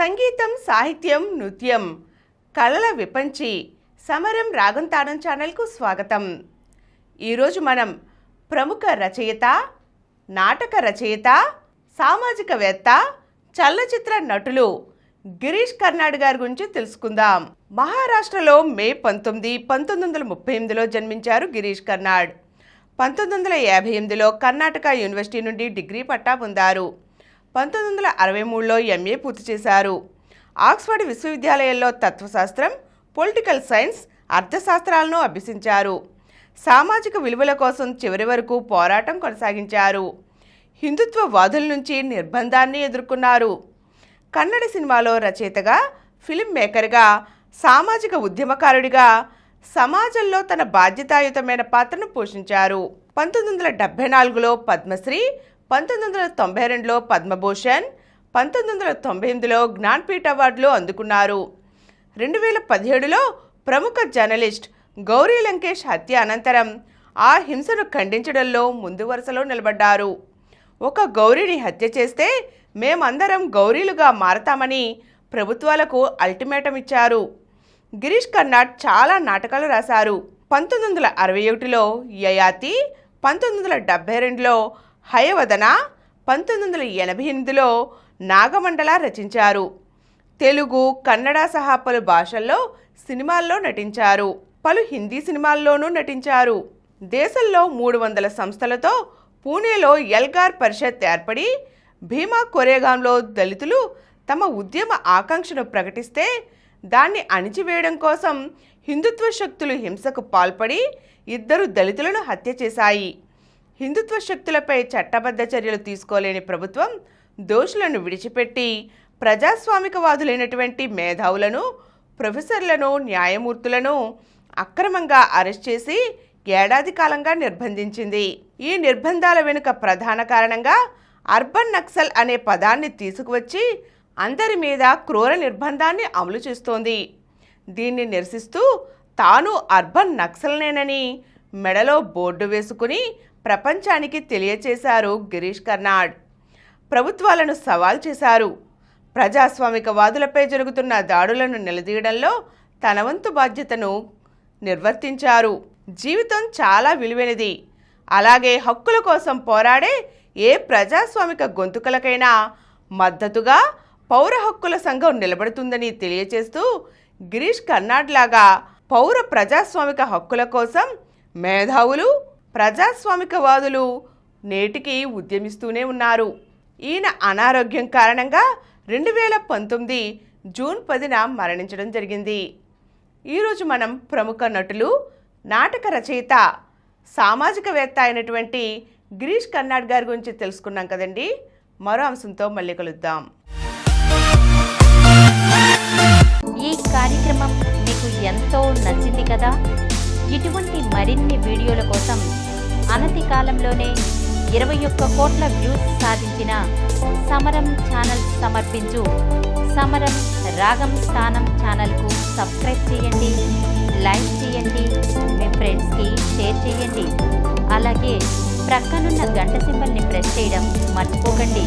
సంగీతం, సాహిత్యం, నృత్యం, కళల విపంచి సమరం రాగం తానం ఛానల్కు స్వాగతం. ఈరోజు మనం ప్రముఖ రచయిత, నాటక రచయిత, సామాజికవేత్త, చలనచిత్ర నటులు గిరీష్ కర్నాడ్ గారి గురించి తెలుసుకుందాం. మహారాష్ట్రలో మే 19, 1938లో జన్మించారు గిరీష్ కర్నాడ్. 1958లో కర్ణాటక యూనివర్సిటీ నుండి డిగ్రీ పట్టా పొందారు. 1963లో ఎంఏ పూర్తి చేశారు. ఆక్స్ఫర్డ్ విశ్వవిద్యాలయంలో తత్వశాస్త్రం, పొలిటికల్ సైన్స్, అర్థశాస్త్రాలను అభ్యసించారు. సామాజిక విలువల కోసం చివరి వరకు పోరాటం కొనసాగించారు. హిందుత్వవాదుల నుంచి నిర్బంధాన్ని ఎదుర్కొన్నారు. కన్నడ సినిమాలో రచయితగా, ఫిల్మ్ మేకర్గా, సామాజిక ఉద్యమకారుడిగా సమాజంలో తన బాధ్యతాయుతమైన పాత్రను పోషించారు. 1974లో పద్మశ్రీ, 1992లో పద్మభూషణ్, 1998లో జ్ఞాన్పీఠ్ అవార్డులు అందుకున్నారు. 2017లో ప్రముఖ జర్నలిస్ట్ గౌరీ లంకేష్ హత్య అనంతరం ఆ హింసను ఖండించడంలో ముందు వరుసలో నిలబడ్డారు. ఒక గౌరీని హత్య చేస్తే మేమందరం గౌరీలుగా మారతామని ప్రభుత్వాలకు అల్టిమేటం ఇచ్చారు. గిరీష్ కర్నాడ్ చాలా నాటకాలు రాశారు. 1961లో యయాతి, 1972లో హయవదన, 1988లో నాగమండల రచించారు. తెలుగు, కన్నడ సహా పలు భాషల్లో సినిమాల్లో నటించారు. పలు హిందీ సినిమాల్లోనూ నటించారు. దేశంలో 300 సంస్థలతో పూణేలో ఎల్గార్ పరిషత్ ఏర్పడి భీమా కొరేగాంలో దళితులు తమ ఉద్యమ ఆకాంక్షను ప్రకటిస్తే దాన్ని అణిచివేయడం కోసం హిందుత్వ శక్తులు హింసకు పాల్పడి 2 దళితులను హత్య చేశాయి. హిందుత్వ శక్తులపై చట్టబద్ధ చర్యలు తీసుకోలేని ప్రభుత్వం దోషులను విడిచిపెట్టి ప్రజాస్వామికవాదులైనటువంటి మేధావులను, ప్రొఫెసర్లను, న్యాయమూర్తులను అక్రమంగా అరెస్ట్ చేసి ఏడాది కాలంగా నిర్బంధించింది. ఈ నిర్బంధాల వెనుక ప్రధాన కారణంగా అర్బన్ నక్సల్ అనే పదాన్ని తీసుకువచ్చి అందరి మీద క్రూర నిర్బంధాన్ని అమలు చేస్తోంది. దీన్ని నిరసిస్తూ తాను అర్బన్ నక్సల్నేనని మెడలో బోర్డు వేసుకుని ప్రపంచానికి తెలియచేశారు గిరీష్ కర్నాడ్. ప్రభుత్వాలను సవాల్ చేశారు. ప్రజాస్వామికవాదులపై జరుగుతున్న దాడులను నిలదీయడంలో తన వంతు బాధ్యతను నిర్వర్తించారు. జీవితం చాలా విలువైనది. అలాగే హక్కుల కోసం పోరాడే ఏ ప్రజాస్వామిక గొంతుకలకైనా మద్దతుగా పౌర హక్కుల సంఘం నిలబడుతుందని తెలియచేస్తూ గిరీష్ కర్నాడ్ లాగా పౌర ప్రజాస్వామిక హక్కుల కోసం మేధావులు, ప్రజాస్వామికవాదులు నేటికి ఉద్యమిస్తూనే ఉన్నారు. ఈయన అనారోగ్యం కారణంగా 2019 జూన్ 10న మరణించడం జరిగింది. ఈరోజు మనం ప్రముఖ నటులు, నాటక రచయిత, సామాజికవేత్త అయినటువంటి గిరీష్ కర్నాడ్ గారి గురించి తెలుసుకున్నాం కదండి. మరో అంశంతో మళ్ళీ కలుద్దాం. ఈ కార్యక్రమం మీకు ఎంతో నచ్చింది కదా. ఇటువంటి మరిన్ని వీడియోల కోసం అనతి కాలంలోనే 21 కోట్ల వ్యూస్ సాధించిన సమరం ఛానల్ సమర్పించు సమరం రాగం స్థానం ఛానల్కు సబ్స్క్రైబ్ చేయండి, లైక్ చేయండి, మీ ఫ్రెండ్స్కి షేర్ చేయండి. అలాగే ప్రక్కనున్న గంట సింబల్ని ప్రెస్ చేయడం మర్చిపోకండి.